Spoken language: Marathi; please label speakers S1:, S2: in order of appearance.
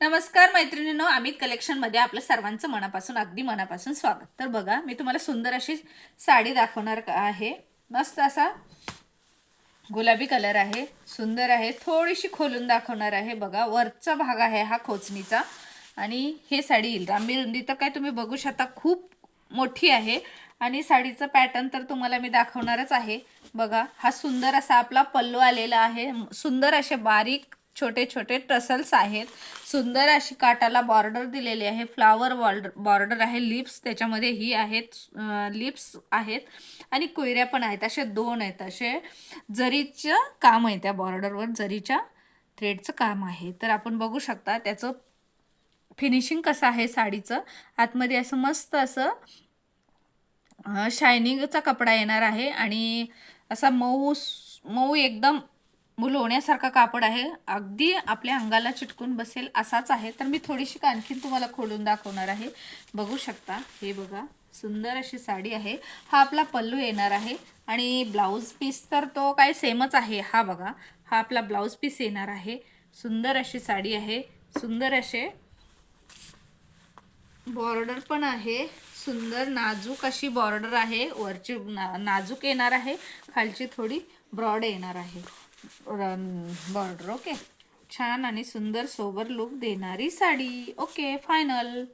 S1: नमस्कार मैत्रिणींनो, अमित कलेक्शनमध्ये आपलं सर्वांचं मनापासून अगदी मनापासून स्वागत. तर बघा, मी तुम्हाला सुंदर अशी साडी दाखवणार आहे. मस्त असा गुलाबी कलर आहे, सुंदर आहे. थोडीशी खोलून दाखवणार आहे. बघा, वरचा भाग आहे हा खोचणीचा आणि हे साडी येईल. लांबी रुंदी तर काय तुम्ही बघू शकता, खूप मोठी आहे. आणि साडीचं पॅटर्न तर तुम्हाला मी दाखवणारच आहे. बघा, हा सुंदर असा आपला पल्लू आलेला आहे. सुंदर असे बारीक छोटे छोटे टसल्स आहेत. सुंदर अशी काटाला बॉर्डर दिलेली आहे. फ्लावर बॉर्डर आहे. लिप्स त्याच्यामध्ये ही आहेत, लिप्स आहेत आणि कोयऱ्या पण आहेत. असे दोन आहेत. असे जरीचं काम आहे, त्या बॉर्डरवर जरीच्या थ्रेडचं काम आहे. तर आपण बघू शकता त्याचं फिनिशिंग कसं आहे साडीचं. आतमध्ये असं मस्त असं शायनिंगचा कपडा येणार आहे आणि असा मऊ मऊ एकदम लोण्यासारखा कापड आहे. अगदी आपल्या अंगाला चिटकून बसेल असाच आहे. तर मी थोडीशी आणखीन तुम्हाला खोलून दाखवणार आहे. बघू शकता, हे बघा, सुंदर अशी साडी आहे. हा आपला पल्लू येणार आहे आणि ब्लाऊज पीस तर तो काय सेमच आहे. हा बघा, हा आपला ब्लाऊज पीस येणार आहे. सुंदर अशी साडी आहे. सुंदर असे बॉर्डर पण आहे. सुंदर नाजूक अशी बॉर्डर आहे. वरची नाजूक येणार आहे, खालची थोडी ब्रॉड येणार आहे बॉर्डर. ओके, छान आणि सुंदर सोबर लुक देणारी साडी. Okay, final.